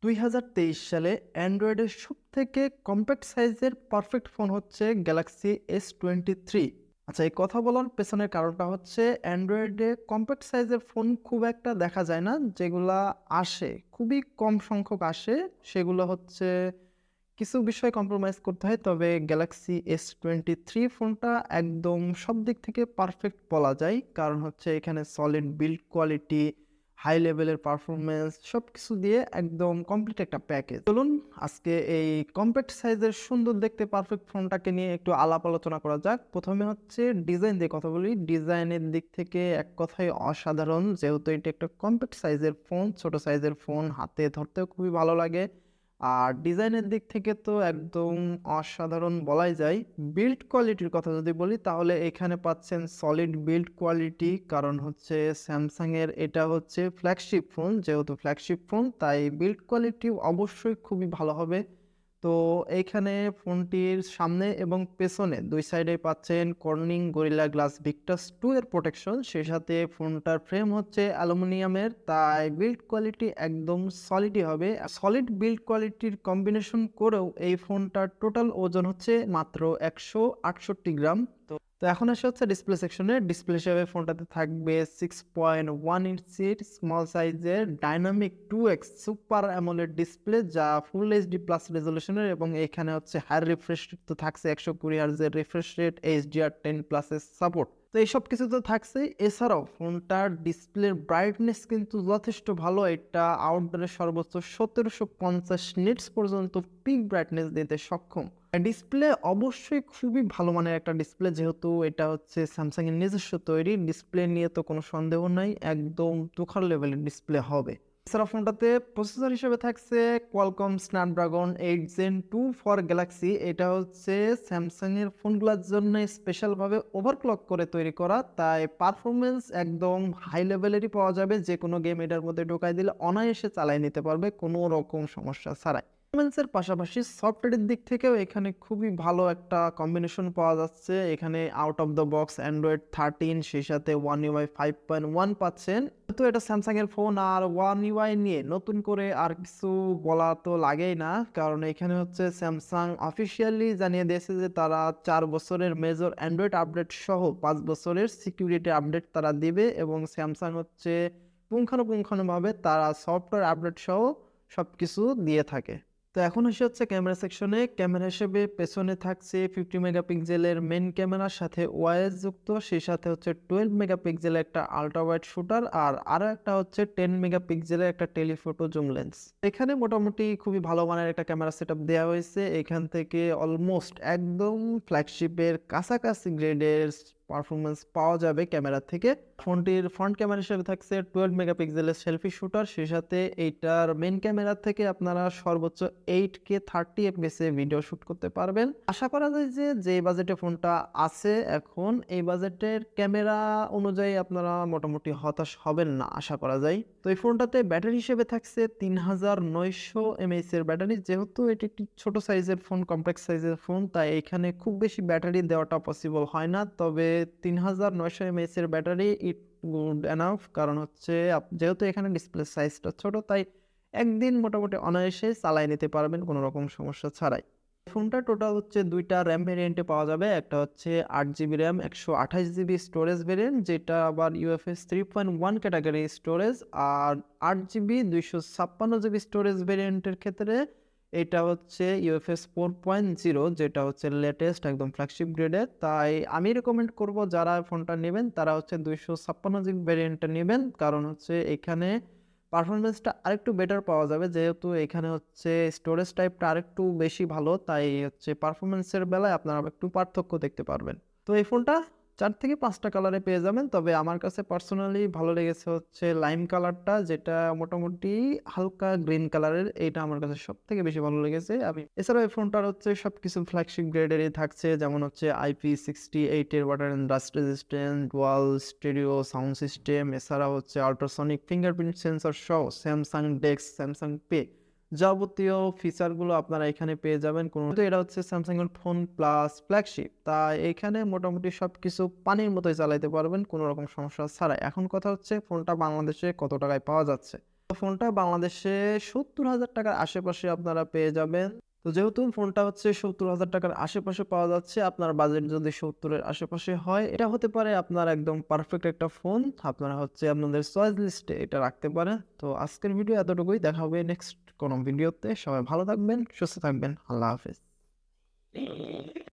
2023 সালে অ্যান্ড্রয়েডের সবথেকে কম্প্যাক্ট সাইজের পারফেক্ট ফোন হচ্ছে গ্যালাক্সি S23। আচ্ছা, এই কথা বলার পেছনের কারণটা হচ্ছে অ্যান্ড্রয়েডে কম্প্যাক্ট সাইজের ফোন খুব একটা দেখা যায় না। যেগুলা আসে, খুবই কম সংখ্যক আসে। সেগুলো হচ্ছে কিছু বিষয়ে কম্প্রোমাইজ করতে হয়। তবে গ্যালাক্সি S23 ফোনটা একদম সব দিক থেকে পারফেক্ট বলা যায়। কারণ হচ্ছে এখানে সলিড বিল্ড কোয়ালিটি, হাই লেভেলের পারফরমেন্স সবকিছু দিয়ে একদম কমপ্লিট একটা প্যাকেজ। চলুন আজকে এই কম্প্যাক্ট সাইজের সুন্দর দেখতে পারফেক্ট ফোনটাকে নিয়ে একটু আলাপ আলোচনা করা যাক। প্রথমে হচ্ছে ডিজাইন দিয়ে কথা বলি। ডিজাইনের দিক থেকে এক কথায় অসাধারণ, যেহেতু এটা একটা কম্প্যাক্ট সাইজের ফোন, ছোট সাইজের ফোন, হাতে ধরতেও খুবই ভালো লাগে। আর ডিজাইনের দিক থেকে তো একদম অসাধারণ বলাই যায়। বিল্ড কোয়ালিটির কথা যদি বলি তাহলে এখানে পাচ্ছেন সলিড বিল্ড কোয়ালিটি। কারণ হচ্ছে স্যামসাং এর এটা হচ্ছে ফ্ল্যাগশিপ ফোন, যেহেতু ফ্ল্যাগশিপ ফোন তাই বিল্ড কোয়ালিটি অবশ্যই খুবই ভালো হবে। তো এইখানে ফোনটির সামনে এবং পেছনে দুই সাইডে পাচ্ছেন কর্নিং গরিলা গ্লাস ভিক্টাস 2 এর প্রোটেকশন। সেই সাথে ফোনটার ফ্রেম হচ্ছে অ্যালুমিনিয়ামের, তাই বিল্ড কোয়ালিটি একদম সলিডই হবে। সলিড বিল্ড কোয়ালিটির কম্বিনেশন করেও এই ফোনটার টোটাল ওজন হচ্ছে মাত্র 168 গ্রাম। তো এখন আসে হচ্ছে ডিসপ্লে সেকশনে। ডিসপ্লে হিসেবে ফোনটাতে থাকবে 6.1 ইঞ্চির স্মল সাইজের dynamic 2x super AMOLED display, যা ফুল এইচডি প্লাস রেজলিউশনের, এবং এখানে হচ্ছে হায়ার রিফ্রেশ রেট তো থাকছে 120 হার্জের রিফ্রেশ রেট, HDR10 প্লাসের সাপোর্ট। তো এইসব কিছু তো থাকছেই। এছাড়াও ফোনটার ডিসপ্লের ব্রাইটনেস কিন্তু যথেষ্ট ভালো। এটা আউটডোরে সর্বোচ্চ 1750 নিটস পর্যন্ত পিক ব্রাইটনেস দিতে সক্ষম। ডিসপ্লে অবশ্যই খুবই ভালো মানের একটা ডিসপ্লে, যেহেতু এটা হচ্ছে স্যামসাং এর নিজস্ব তৈরি। ডিসপ্লে নিয়ে তো কোনো সন্দেহ নাই, একদম তুখার লেভেলের ডিসপ্লে হবে। এছাড়া ফোনটাতে প্রসেসর হিসেবে থাকছে Qualcomm Snapdragon 8 Gen 2 for Galaxy. এটা হচ্ছে স্যামসাং এর ফোনগুলোর জন্য স্পেশালভাবে ওভারক্লক করে তৈরি করা, তাই পারফরমেন্স একদম হাই লেভেলেরই পাওয়া যাবে। যে কোনো গেম এটার মধ্যে ঢোকাই দিলে অনায়াসে চালিয়ে নিতে পারবে কোনো রকম সমস্যা ছাড়াই। পারফরমেন্সের পাশাপাশি সফটওয়্যারের দিক থেকেও এখানে খুবই ভালো একটা কম্বিনেশন পাওয়া যাচ্ছে। এখানে out of the box Android 13, সেই সাথে OneUI 5.1 পাচ্ছেন। তো এটা স্যামসাং এর ফোন, আর OneUI নিয়ে নতুন করে আর কিছু বলা তো লাগেই না, কারণ এখানে হচ্ছে স্যামসাং অফিসিয়ালি জানিয়ে দিয়েছে যে তারা 4 বছরের মেজর অ্যান্ড্রয়েড আপডেট সহ 5 বছরের সিকিউরিটি আপডেট তারা দিবে, এবং স্যামসাং হচ্ছে পুঙ্খানুপুঙ্খানুভাবে তারা সফটওয়্যার আপডেট সহ সবকিছু দিয়ে থাকে। তো এখন হচ্ছে ক্যামেরা সেকশনে। ক্যামেরা হিসেবে পেছনে থাকছে 50 মেগাপিক্সেলের মেন ক্যামেরার সাথে ওয়াইএস যুক্ত, সেই সাথে হচ্ছে 12 মেগাপিক্সেলের একটা আলট্রা ওয়াইড শুটার, আর আরো একটা হচ্ছে 10 মেগাপিক্সেলের একটা টেলিফোটো জুম লেন্স। এখানে মোটামুটি খুবই ভালো মানের একটা ক্যামেরা সেটআপ দেওয়া হয়েছে। এখান থেকে অলমোস্ট একদম ফ্ল্যাগশিপের কাছাকাছি গ্রেডের পারফরমেন্স পাওয়া যাবে ক্যামেরা থেকে। ফোনটির ফ্রন্ট ক্যামেরা হিসেবে থাকছে 12 মেগাপিক্সেলের সেলফি শুটার, সেই সাথে এইটার মেন ক্যামেরা থেকে আপনারা সর্বোচ্চ 8K 30 fps এ ভিডিও শুট করতে পারবেন। আশা করা যায় যে যে বাজেটে ফোনটা আছে এখন, এই বাজেটের ক্যামেরা অনুযায়ী আপনারা মোটামুটি হতাশ হবেন না আশা করা যায়। তো এই ফোনটাতে ব্যাটারি হিসেবে থাকছে 3900 mAh এর ব্যাটারি। যেহেতু এটি একটি ছোট সাইজের ফোন, কমপ্লেক্স সাইজের ফোন, তাই এখানে খুব বেশি ব্যাটারি দেওয়াটা পসিবল হয় না। তবে 3900 mAh এর ব্যাটারি ইট গুড এনাফ। কারণ হচ্ছে যেহেতু এখানে ডিসপ্লে সাইজটা ছোট, তাই একদিন মোটামুটি অনায়াসে চালাই নিতে পারবেন কোনো রকম সমস্যা ছাড়াই। ফোনটা টোটাল হচ্ছে দুইটা র্যাম ভেরিয়েন্টে পাওয়া যাবে। একটা হচ্ছে 8GB RAM 128GB storage variant, যেটা আবার UFS 3.1 ক্যাটাগরি স্টোরেজ, আর 8GB 256GB স্টোরেজ ভেরিয়েন্টের ক্ষেত্রে এটা হচ্ছে UFS 4.0, যেটা হচ্ছে লেটেস্ট একদম ফ্ল্যাগশিপ গ্রেডের। তাই আমি রেকমেন্ড করব যারা ফোনটা নেবেন তারা হচ্ছে 256GB ভেরিয়েন্টটা নেবেন, কারণ হচ্ছে এখানে পারফরমেন্সটা আরেকটু বেটার পাওয়া যাবে। যেহেতু এখানে হচ্ছে স্টোরেজ টাইপটা আরেকটু বেশি ভালো, তাই হচ্ছে পারফরমেন্সের বেলায় আপনারা একটু পার্থক্য দেখতে পারবেন। তো এই ফোনটা 4 থেকে 5টা কালারে পেয়ে যাবেন। তবে আমার কাছে পার্সোনালি ভালো লেগেছে হচ্ছে লাইম কালারটা, যেটা মোটামুটি হালকা গ্রিন কালারের। এইটা আমার কাছে সব থেকে বেশি ভালো লেগেছে। এছাড়াও এই ফোনটার হচ্ছে সবকিছু ফ্ল্যাগশিপ গ্রেডেরই থাকছে, যেমন হচ্ছে IP68 এর water and dust resistant, dual stereo sound system, এছাড়া হচ্ছে আল্ট্রাসনিক ফিঙ্গারপ্রিন্ট সেন্সর সহ স্যামসাং ডেস্ক, স্যামসাং পে যাবতীয় ফিচারগুলো আপনারা এখানে পেয়ে যাবেন। এটা হচ্ছে স্যামসাং এর ফোন প্লাস ফ্ল্যাগশিপ, তাই এখানে মোটামুটি সবকিছু পানির মতোই চালাইতে পারবেন কোনো রকম সমস্যা ছাড়াই। এখন কথা হচ্ছে ফোনটা বাংলাদেশে কত টাকায় পাওয়া যাচ্ছে। ফোনটা বাংলাদেশে 70,000 টাকার আশেপাশে আপনারা পেয়ে যাবেন। তো যেহেতু ফোনটা হচ্ছে 70,000 টাকার আশেপাশে পাওয়া যাচ্ছে, আপনার বাজেট যদি 70 এর আশেপাশে হয়, এটা হতে পারে আপনার একদম পারফেক্ট একটা ফোন। আপনারা হচ্ছে আপনাদের চয়েস লিস্টে এটা রাখতে পারেন। তো আজকের ভিডিও এতটুকুই। দেখা হবে নেক্সট কোনো ভিডিওতে। সবাই ভালো থাকবেন, সুস্থ থাকবেন। আল্লাহ হাফেজ।